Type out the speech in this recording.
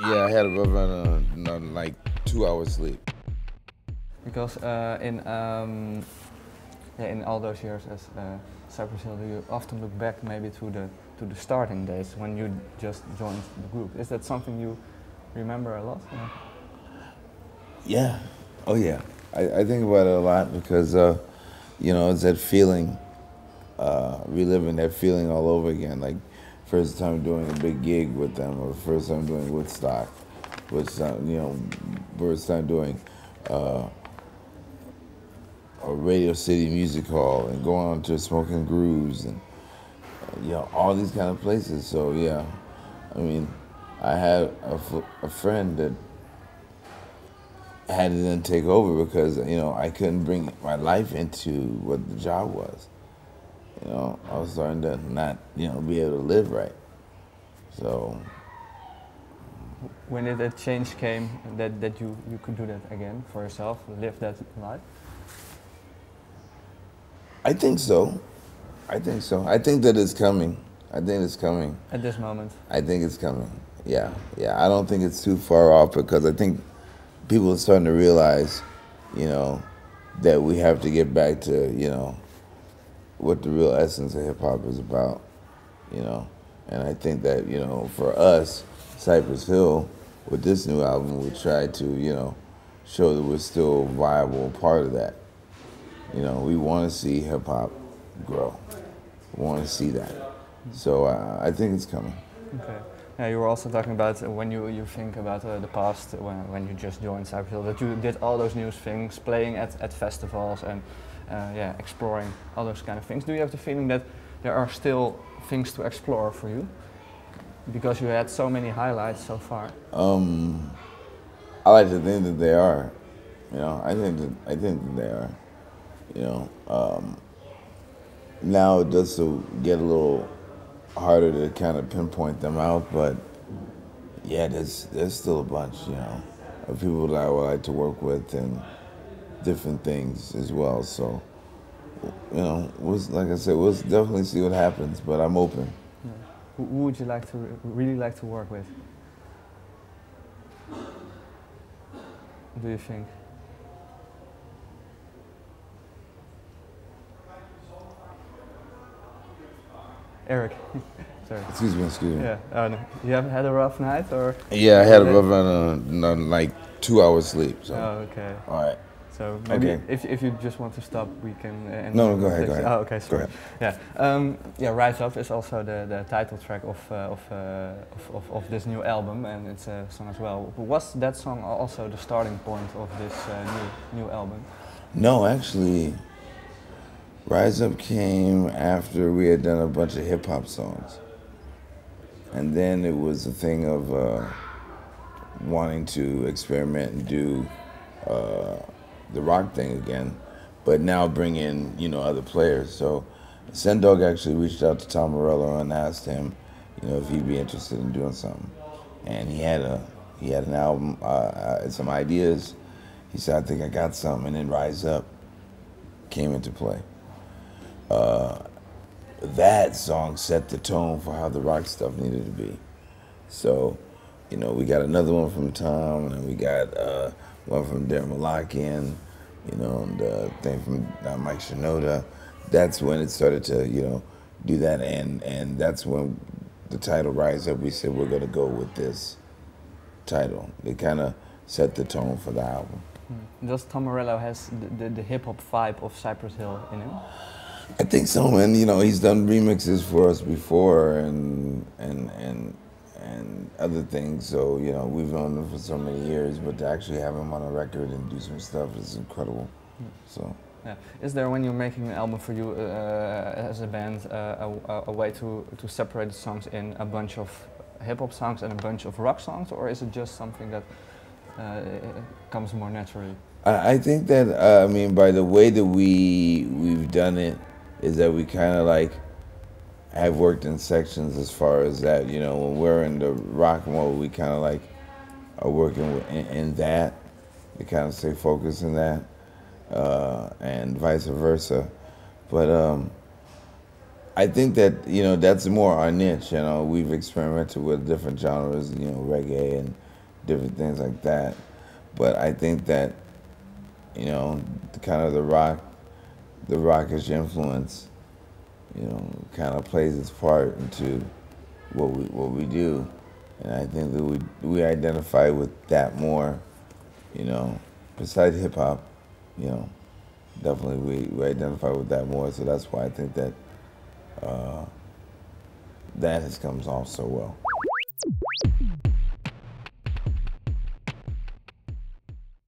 Yeah, I had a rough run on like 2 hours sleep. Because in all those years as Cypress Hill, do you often look back maybe to the starting days when you just joined the group? Is that something you remember a lot? Yeah. Oh yeah. I think about it a lot because it's that feeling, reliving that feeling all over again. Like first time doing a big gig with them, or first time doing Woodstock, first time first time doing a Radio City Music Hall, and going on to Smoking Grooves, and all these kind of places. So yeah, I mean, I had a friend that had to then take over because I couldn't bring my life into what the job was. I was starting to not be able to live right. So When did that change came that you could do that again for yourself, live that life? I think so. I think so. I think that it's coming. I think it's coming. At this moment? I think it's coming. Yeah, yeah. I don't think it's too far off because I think people are starting to realize, that we have to get back to, what the real essence of hip hop is about, you know. And I think that, for us, Cypress Hill, with this new album, we try to, show that we're still a viable part of that. We want to see hip hop grow. We want to see that. So I think it's coming. Okay. Yeah, you were also talking about when you think about the past, when you just joined Cypress Hill, that you did all those new things, playing at festivals and exploring all those kind of things. Do you have the feeling that there are still things to explore for you? Because you had so many highlights so far. I like to think that they are. I think that they are. Now it does to get a little harder to kind of pinpoint them out, but yeah, there's still a bunch, of people that I would like to work with and different things as well. So, like I said, we'll definitely see what happens, but I'm open. Yeah. Who would you like to really like to work with? Do you think? Eric. Sorry. Excuse me. Yeah. Oh, no. You haven't had a rough night, or? Yeah, I had a rough run on like 2 hours sleep. So. Oh, okay. All right. So maybe Okay. if you just want to stop, we can. No, go ahead. Go ahead. Oh, okay. Sorry. Go ahead. Yeah. Rise Up is also the title track of this new album, and it's a song as well. Was that song also the starting point of this new album? No, actually, Rise Up came after we had done a bunch of hip hop songs. And then it was a thing of wanting to experiment and do the rock thing again, but now bring in, other players. So Sendog actually reached out to Tom Morello and asked him, if he'd be interested in doing something. And he had an album, some ideas. He said, I think I got something, and then Rise Up came into play. That song set the tone for how the rock stuff needed to be. So, we got another one from Tom, and we got one from Darren Malakian, and the thing from Mike Shinoda. That's when it started to, do that, and that's when the title Rise Up, we said we're gonna go with this title. It kind of set the tone for the album. Does Tom Morello has the hip hop vibe of Cypress Hill in him? I think so, and he's done remixes for us before, and other things. So we've known him for so many years, but to actually have him on a record and do some stuff is incredible. So. Yeah. Is there, when you're making an album for you as a band, a way to separate the songs in a bunch of hip hop songs and a bunch of rock songs, or is it just something that comes more naturally? I think that by the way that we've done it, is that we kind of like have worked in sections as far as that. When we're in the rock mode, we kind of like are working in that. We kind of stay focused in that, and vice versa. But I think that that's more our niche. We've experimented with different genres, reggae and different things like that. But I think that, you know, kind of the rockish influence, you know, kind of plays its part into what we do, and I think that we identify with that more, you know, besides hip hop, you know, definitely we identify with that more. So that's why I think that that has comes off so well.